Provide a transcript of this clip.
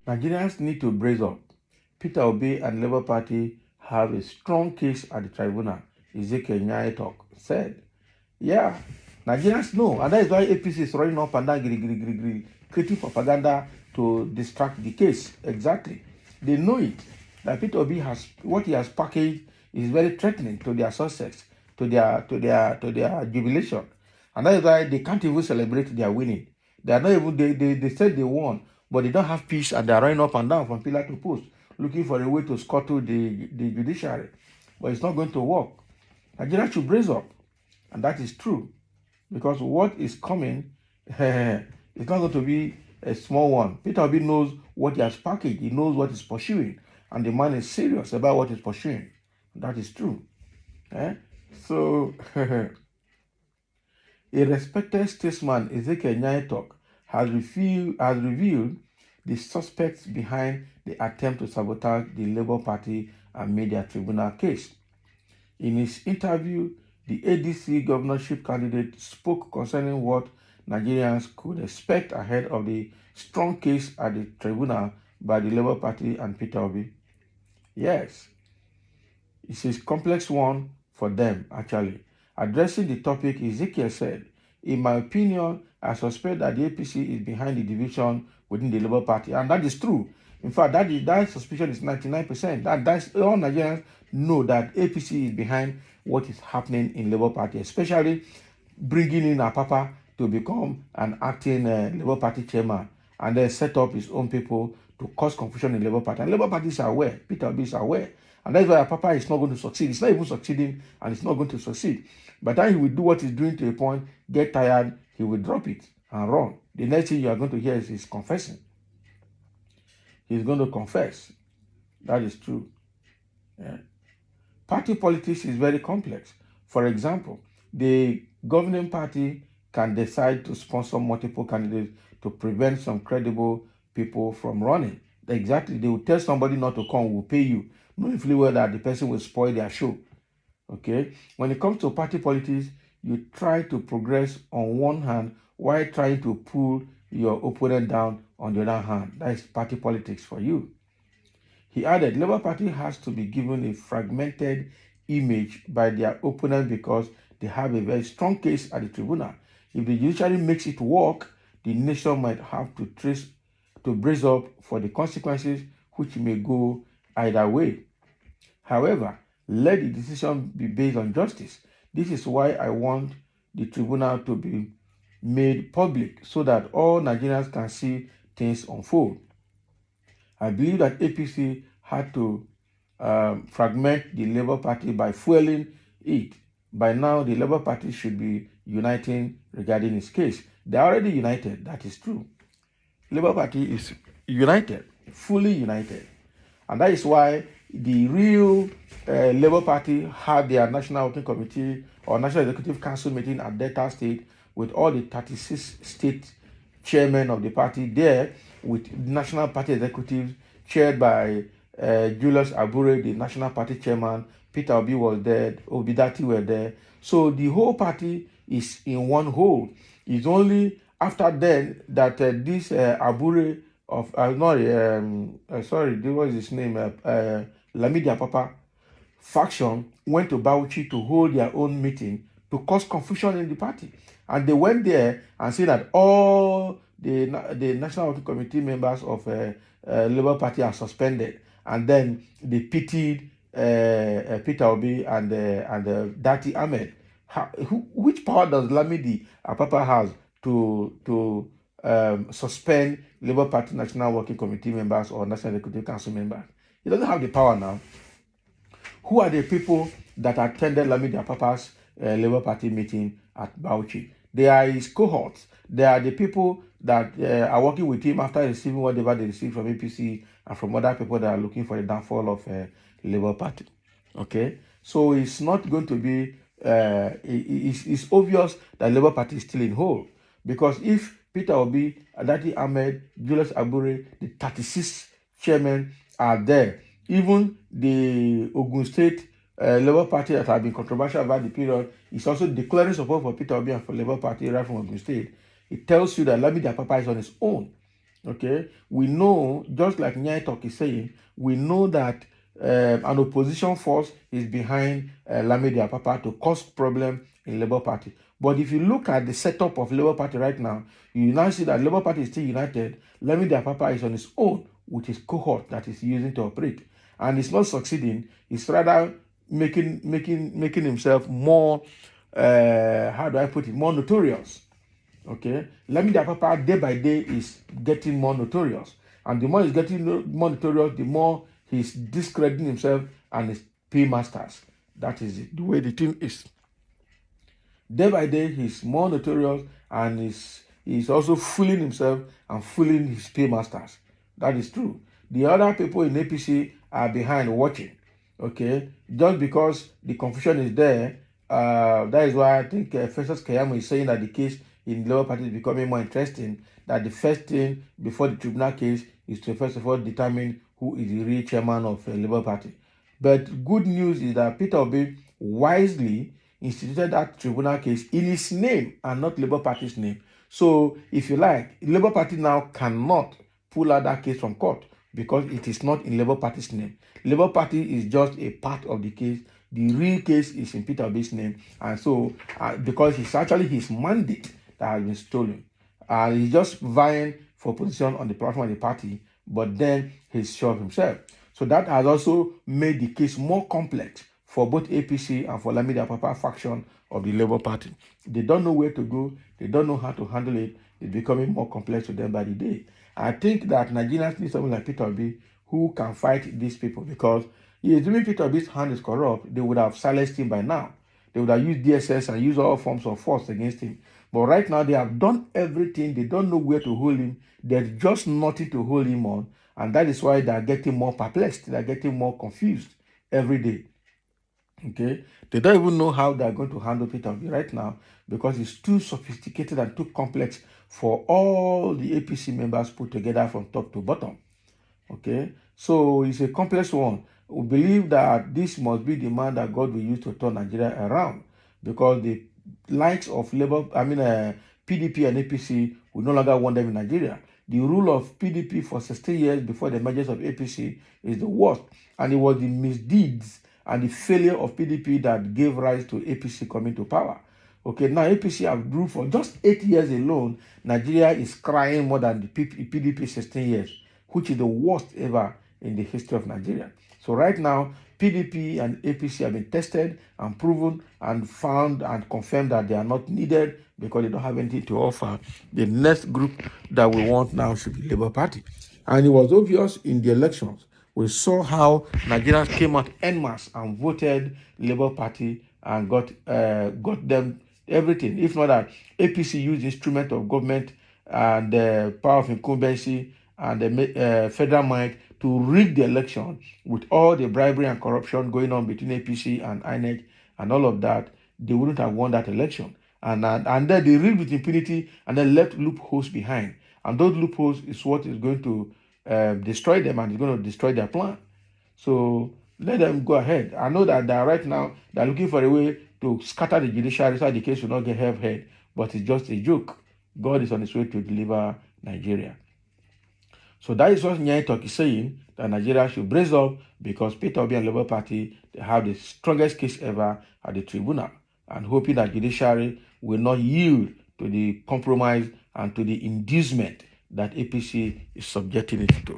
Nigerians need to brace up. Peter Obi and Labour Party have a strong case at the tribunal, Ezekiel Nya-Etok said. Yeah, Nigerians know, and that is why APC is running up and down, creating propaganda to distract the case. Exactly. They know it. That Peter Obi has, what he has packaged is very threatening to their success, to their jubilation. And that is why they can't even celebrate their winning. They are not even, they said they won, but they don't have peace, and they are running up and down from pillar to post, looking for a way to scuttle the judiciary. But it's not going to work. Nigeria should brace up. And that is true. Because what is coming is not going to be a small one. Peter Obi knows what he has packaged. He knows what he's pursuing. And the man is serious about what he's pursuing. That is true. So, a respected statesman, Ezekiel Nya-Etok, has revealed the suspects behind the attempt to sabotage the Labour Party and media tribunal case. In his interview, the ADC governorship candidate spoke concerning what Nigerians could expect ahead of the strong case at the tribunal by the Labour Party and Peter Obi. Yes, it's a complex one for them, actually. Addressing the topic, Ezekiel said, "In my opinion, I suspect that the APC is behind the division within the Labour Party." And that is true. In fact, that suspicion is 99%. That's all Nigerians know, that APC is behind what is happening in Labour Party, especially bringing in Apapa to become an acting Labour Party chairman, and then set up his own people to cause confusion in Labour Party. And Labour Party is aware, Peter Obi is aware. And that's why Apapa is not going to succeed. It's not even succeeding, and it's not going to succeed. By the time he will do what he's doing to a point, get tired, he will drop it and run. The next thing you are going to hear is he's confessing. He's going to confess. That is true. Yeah. Party politics is very complex. For example, the governing party can decide to sponsor multiple candidates to prevent some credible people from running. Exactly. They will tell somebody not to come, we'll pay you, knowing fully well that the person will spoil their show. Okay? When it comes to party politics, you try to progress on one hand while trying to pull your opponent down on the other hand. That is party politics for you. He added, Labour Party has to be given a fragmented image by their opponent because they have a very strong case at the tribunal. If the judiciary makes it work, the nation might have to brace up for the consequences, which may go either way. However, let the decision be based on justice. This is why I want the tribunal to be made public so that all Nigerians can see things unfold. I believe that APC had to fragment the Labour Party by fueling it. By now, the Labour Party should be uniting regarding its case. They are already united, that is true. Labour Party is united, fully united. And that is why the real Labour Party had their National Working Committee or National Executive Council meeting at Delta State with all the 36 state chairmen of the party there, with National Party executives chaired by Julius Abure, the National Party chairman. Peter Obi was there, Obidati were there. So the whole party is in one whole. It's only after then that this Abure of, sorry, what was his name? Lamidi Apapa faction went to Bauchi to hold their own meeting to cause confusion in the party. And they went there and said that all the National Working Committee members of Labour Party are suspended. And then they pitied Peter Obi and Dati Ahmed. Which power does Lamidi Apapa has to suspend Labour Party National Working Committee members or National Executive Council members? He doesn't have the power now. Who are the people that attended Lamidi Apapa's Labour Party meeting at Bauchi? They are his cohorts. They are the people that are working with him after receiving whatever they received from APC and from other people that are looking for the downfall of Labour Party. Okay? So it's not going to be, it's obvious that Labour Party is still in hold. Because if Peter Obi, Adati Ahmed, Julius Abure, the 36 chairmen are there, even the Ogun State Labour Party that have been controversial about the period, is also declaring support for Peter Obi and for Labour Party right from Ogun State. It tells you that Lamidi Apapa is on his own. Okay, we know, just like Nya-Etok is saying, we know that an opposition force is behind Lamidi Apapa to cause problem in Labour Party. But if you look at the setup of Labour Party right now, you now see that Labour Party is still united. Lamidi Apapa is on his own with his cohort that is using to operate, and it's not succeeding. It's rather making himself more, how do I put it, more notorious. Okay, Lamidi Apapa day by day is getting more notorious, and the more he's getting more notorious, the more he's discrediting himself and his paymasters. That is it, the way the thing is. Day by day, he's more notorious, and he's also fooling himself and fooling his paymasters. That is true. The other people in APC are behind watching. Okay, just because the confusion is there, that is why I think Festus Keyamo is saying that the case in Labour Party is becoming more interesting. That the first thing before the tribunal case is to first of all determine who is the real chairman of Labour Party. But good news is that Peter Obi wisely instituted that tribunal case in his name and not Labour Party's name. So, if you like, Labour Party now cannot pull out that case from court because it is not in Labour Party's name. Labour Party is just a part of the case. The real case is in Peter Obi's name, and so because it's actually his mandate that has been stolen, he's just vying for position on the platform of the party, but then he's sure of himself. So that has also made the case more complex for both APC and for Lamidi Apapa faction of the Labour Party. They don't know where to go. They don't know how to handle it. It's becoming more complex to them by the day. I think that Nigerians need someone like Peter Obi who can fight these people, because assuming Peter Obi's hand is corrupt, they would have silenced him by now. They would have used DSS and used all forms of force against him. But right now, they have done everything. They don't know where to hold him. There's just nothing to hold him on. And that is why they are getting more perplexed. They are getting more confused every day. Okay, they don't even know how they are going to handle Peter Obi right now, because it's too sophisticated and too complex for all the APC members put together from top to bottom. Okay, so it's a complex one. We believe that this must be the man that God will use to turn Nigeria around, because the likes of PDP and APC will no longer want them in Nigeria. The rule of PDP for 16 years before the emergence of APC is the worst, and it was the misdeeds and the failure of PDP that gave rise to APC coming to power. Okay, now APC have ruled for just 8 years alone. Nigeria is crying more than the PDP 16 years, which is the worst ever in the history of Nigeria. So right now, PDP and APC have been tested and proven and found and confirmed that they are not needed because they don't have anything to offer. The next group that we want now should be Labour Party. And it was obvious in the elections. We saw how Nigerians came out en masse and voted Labour Party and got them everything. If not that, APC used instrument of government and the power of incumbency and the federal might to rig the election, with all the bribery and corruption going on between APC and INEC and all of that. They wouldn't have won that election. And then they rigged with impunity and then left loopholes behind. And those loopholes is what is going to destroy them, and is going to destroy their plan. So let them go ahead. I know that right now they're looking for a way to scatter the judiciary so the case will not get head, but it's just a joke. God is on his way to deliver Nigeria. So that is what Nya-Etok is saying, that Nigeria should brace up, because Peter Obi and Labour Party, they have the strongest case ever at the tribunal, and hoping that judiciary will not yield to the compromise and to the inducement that APC is subjecting it to.